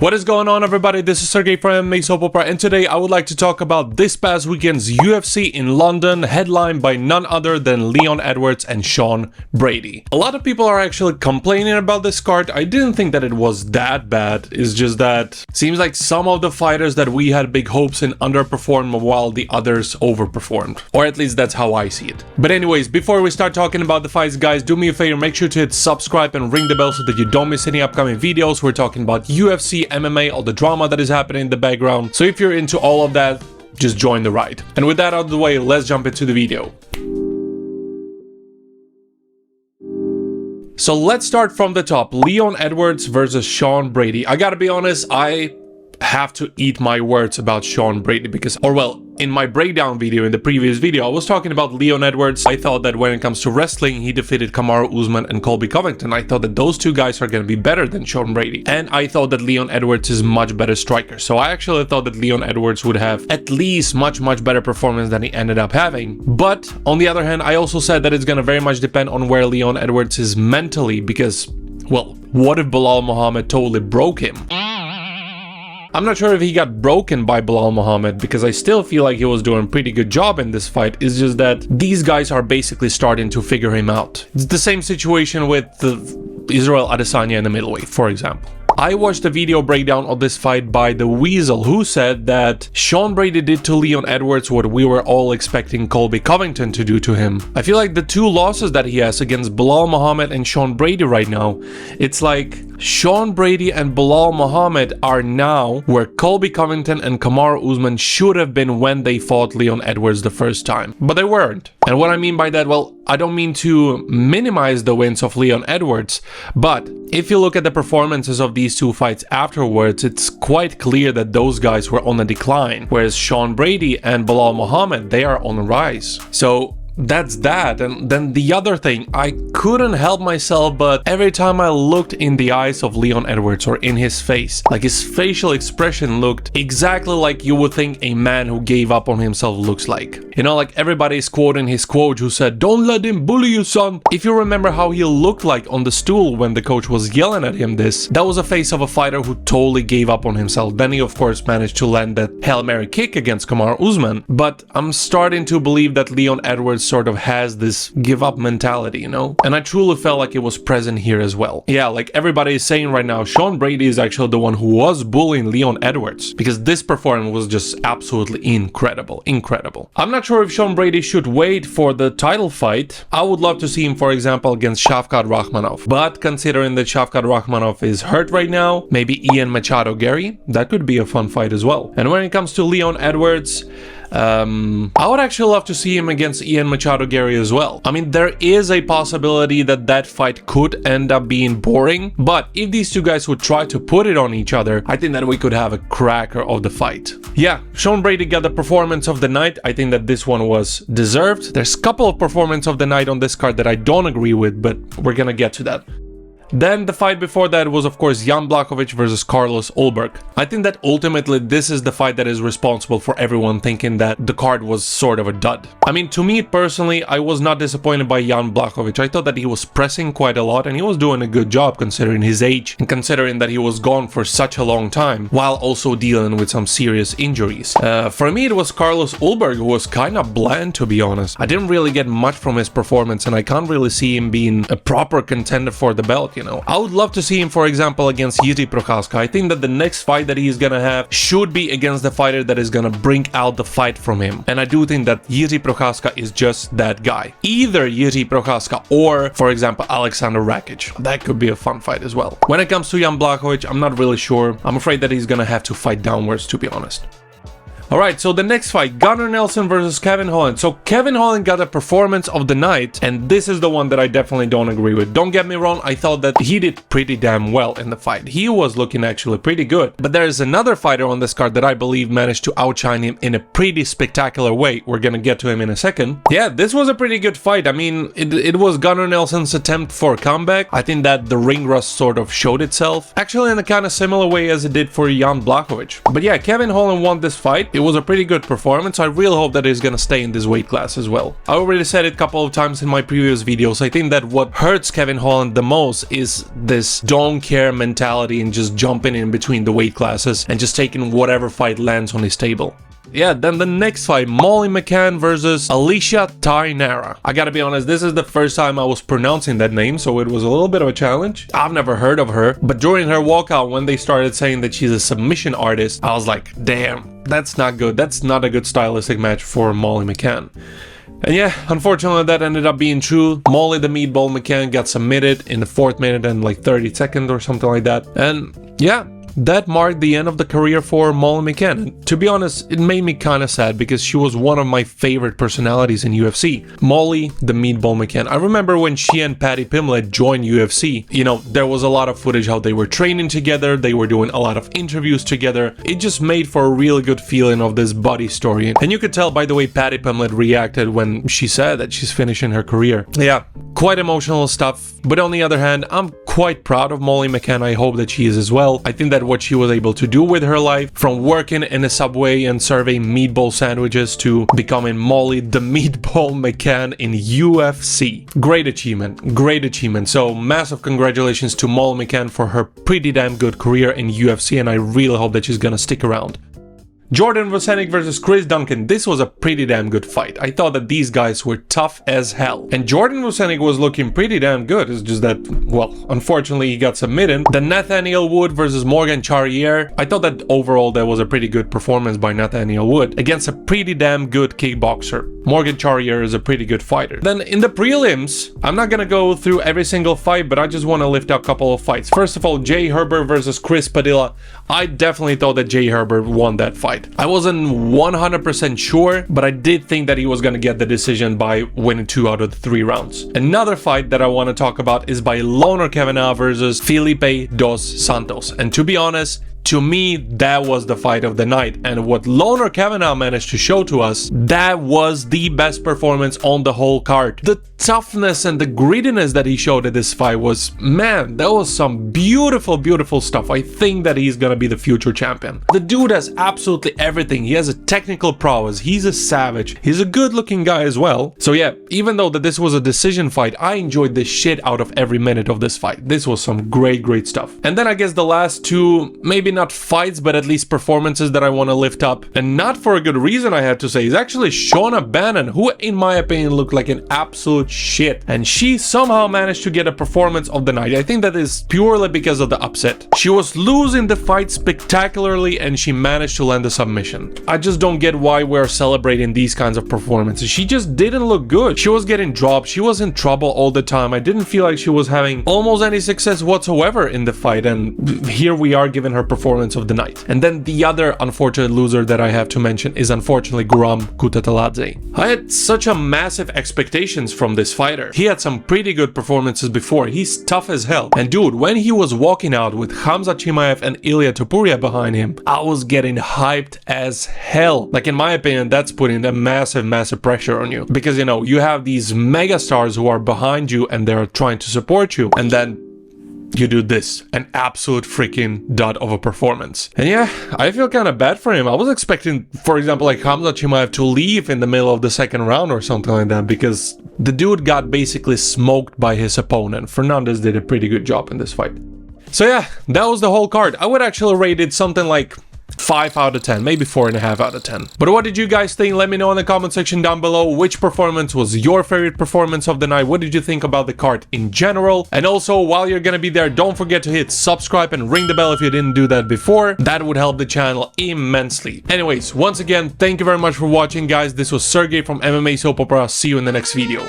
What is going on, everybody? This is Sergey from MMA Soap Opera, and today I would like to talk about this past weekend's UFC in London, headlined by none other than Leon Edwards and Sean Brady. A lot of people are actually complaining about this card. I didn't think that it was that bad. It's just that it seems like some of the fighters that we had big hopes in underperformed while the others overperformed. Or at least that's how I see it. But anyways, before we start talking about the fights, guys, do me a favor, make sure to hit subscribe and ring the bell so that you don't miss any upcoming videos. We're talking about UFC, MMA, all the drama that is happening in the background. So if you're into all of that, just join the ride. And with that out of the way, let's jump into the video. So let's start from the top. Leon Edwards versus Sean Brady. I gotta be honest, I have to eat my words about Sean Brady because, or well, in my breakdown video, in the previous video, I was talking about Leon Edwards. I thought that when it comes to wrestling, he defeated Kamaru Usman and Colby Covington. I thought that those two guys are going to be better than Sean Brady. And I thought that Leon Edwards is much better striker. So I actually thought that Leon Edwards would have at least much better performance than he ended up having. But on the other hand, I also said that it's going to very much depend on where Leon Edwards is mentally because, well, what if Belal Muhammad totally broke him? I'm not sure if he got broken by Belal Muhammad because I still feel like he was doing a pretty good job in this fight. It's just that these guys are basically starting to figure him out. It's the same situation with Israel Adesanya in the middleweight, for example. I watched a video breakdown of this fight by the Weasel, who said that Sean Brady did to Leon Edwards what we were all expecting Colby Covington to do to him. I feel like the two losses that he has against Belal Muhammad and Sean Brady right now, it's like Sean Brady and Belal Muhammad are now where Colby Covington and Kamaru Usman should have been when they fought Leon Edwards the first time. But they weren't. And what I mean by that, well, I don't mean to minimize the wins of Leon Edwards, but if you look at the performances of these two fights afterwards, it's quite clear that those guys were on a decline, whereas Sean Brady and Belal Muhammad, they are on a rise. So that's that. And then the other thing, I couldn't help myself, but every time I looked in the eyes of Leon Edwards or in his face, like his facial expression looked exactly like you would think a man who gave up on himself looks like. You know, like everybody's quoting his quote who said, "Don't let him bully you, son." If you remember how he looked like on the stool when the coach was yelling at him this, that was a face of a fighter who totally gave up on himself. Then he of course managed to land that Hail Mary kick against Kamaru Usman, but I'm starting to believe that Leon Edwards sort of has this give up mentality, you know? And I truly felt like it was present here as well. Yeah, like everybody is saying right now, Sean Brady is actually the one who was bullying Leon Edwards because this performance was just absolutely incredible. I'm not sure if Sean Brady should wait for the title fight. I would love to see him, for example, against Shavkat Rakhmonov. But considering that Shavkat Rakhmonov is hurt right now, maybe Ian Machado Gary, that could be a fun fight as well. And when it comes to Leon Edwards, I would actually love to see him against Ian Machado Gary as well. I mean, there is a possibility that that fight could end up being boring, but if these two guys would try to put it on each other, I think that we could have a cracker of the fight. Yeah, Sean Brady got the performance of the night. I think that this one was deserved. There's a couple of performances of the night on this card that I don't agree with, but we're gonna get to that. Then the fight before that was of course Jan Błachowicz versus Carlos Ulberg. I think that ultimately this is the fight that is responsible for everyone thinking that the card was sort of a dud. I mean, to me personally, I was not disappointed by Jan Błachowicz. I thought that he was pressing quite a lot and he was doing a good job considering his age and considering that he was gone for such a long time while also dealing with some serious injuries. For me it was Carlos Ulberg who was kind of bland, to be honest. I didn't really get much from his performance and I can't really see him being a proper contender for the belt. You know, I would love to see him, for example, against Jiří Procházka. I think that the next fight that he's gonna have should be against the fighter that is gonna bring out the fight from him. And I do think that Jiří Procházka is just that guy. Either Jiří Procházka or, for example, Alexander Rakic. That could be a fun fight as well. When it comes to Jan Błachowicz, I'm not really sure. I'm afraid that he's gonna have to fight downwards, to be honest. Alright, so the next fight, Gunnar Nelson versus Kevin Holland. So Kevin Holland got a performance of the night, and this is the one that I definitely don't agree with. Don't get me wrong, I thought that he did pretty damn well in the fight. He was looking actually pretty good. But there is another fighter on this card that I believe managed to outshine him in a pretty spectacular way. We're gonna get to him in a second. Yeah, this was a pretty good fight. I mean, it was Gunnar Nelson's attempt for a comeback. I think that the ring rust sort of showed itself, actually in a kind of similar way as it did for Jan Błachowicz. But yeah, Kevin Holland won this fight. It It was a pretty good performance. I really hope that he's gonna stay in this weight class as well. I already said it a couple of times in my previous videos. I think that what hurts Kevin Holland the most is this don't care mentality and just jumping in between the weight classes and just taking whatever fight lands on his table. Yeah, then the next fight, Molly McCann versus Alicia Tainara. I gotta be honest, this is the first time I was pronouncing that name, so it was a little bit of a challenge. I've never heard of her, but during her walkout, when they started saying that she's a submission artist, I was like, damn, that's not good. That's not a good stylistic match for Molly McCann. And yeah, unfortunately that ended up being true. Molly the Meatball McCann got submitted in the 4th minute and like 32nd or something like that. And yeah, that marked the end of the career for Molly McCann. And to be honest, it made me kind of sad because she was one of my favorite personalities in UFC. Molly the Meatball McCann. I remember when she and Paddy Pimblett joined UFC, you know, there was a lot of footage how they were training together, they were doing a lot of interviews together. It just made for a really good feeling of this buddy story. And you could tell by the way Paddy Pimblett reacted when she said that she's finishing her career. Yeah, quite emotional stuff. But on the other hand, I'm quite proud of Molly McCann. I hope that she is as well. I think that what she was able to do with her life, from working in a Subway and serving meatball sandwiches to becoming Molly the Meatball McCann in UFC. Great achievement, great achievement. So massive congratulations to Molly McCann for her pretty damn good career in UFC, and I really hope that she's gonna stick around. Jordan Vucenic versus Chris Duncan. This was a pretty damn good fight. I thought that these guys were tough as hell. And Jordan Vucenic was looking pretty damn good. It's just that, well, unfortunately he got submitted. The Nathaniel Wood versus Morgan Charrier. I thought that overall that was a pretty good performance by Nathaniel Wood against a pretty damn good kickboxer. Morgan Charrier is a pretty good fighter. Then in the prelims, I'm not gonna go through every single fight, but I just want to lift up a couple of fights. First of all, Jay Herbert versus Chris Padilla. I definitely thought that Jay Herbert won that fight. I wasn't 100% sure, but I did think that he was gonna get the decision by winning 2 out of the 3 rounds. Another fight that I want to talk about is by Lone'er Kavanagh versus Felipe dos Santos. And to be honest, to me, that was the fight of the night, and what Lone'er Kavanagh managed to show to us, that was the best performance on the whole card. The toughness and the grittiness that he showed at this fight was, man, that was some beautiful, beautiful stuff. I think that he's gonna be the future champion. The dude has absolutely everything. He has a technical prowess, he's a savage, he's a good looking guy as well. So yeah, even though that this was a decision fight, I enjoyed the shit out of every minute of this fight. This was some great, great stuff. And then I guess the last two, maybe not fights, but at least performances that I want to lift up, and not for a good reason I had to say, is actually Shauna Bannon, who in my opinion looked like an absolute shit, and she somehow managed to get a performance of the night. I think that is purely because of the upset. She was losing the fight spectacularly and she managed to land a submission. I just don't get why we're celebrating these kinds of performances. She just didn't look good. She was getting dropped, she was in trouble all the time. I didn't feel like she was having almost any success whatsoever in the fight, and here we are giving her performance of the night. And then the other unfortunate loser that I have to mention is unfortunately Guram Kutateladze. I had such a massive expectations from this fighter. He had some pretty good performances before. He's tough as hell. And dude, when he was walking out with Khamzat Chimaev and Ilya Topuria behind him, I was getting hyped as hell. Like, in my opinion, that's putting a massive, massive pressure on you, because you know, you have these mega stars who are behind you and they're trying to support you, and then you do this, an absolute freaking dud of a performance. And yeah, I feel kind of bad for him. I was expecting, for example, like Khamzat Chimaev to leave in the middle of the 2nd round or something like that, because the dude got basically smoked by his opponent. Fernandez did a pretty good job in this fight. So yeah, that was the whole card. I would actually rate it something like 5 out of 10, maybe 4.5 out of 10. But what did you guys think? Let me know in the comment section down below. Which performance was your favorite performance of the night? What did you think about the card in general? And also, while you're gonna be there, don't forget to hit subscribe and ring the bell if you didn't do that before. That would help the channel immensely. Anyways, once again, thank you very much for watching, guys. This was Sergey from MMA Soap Opera. See you in the next video.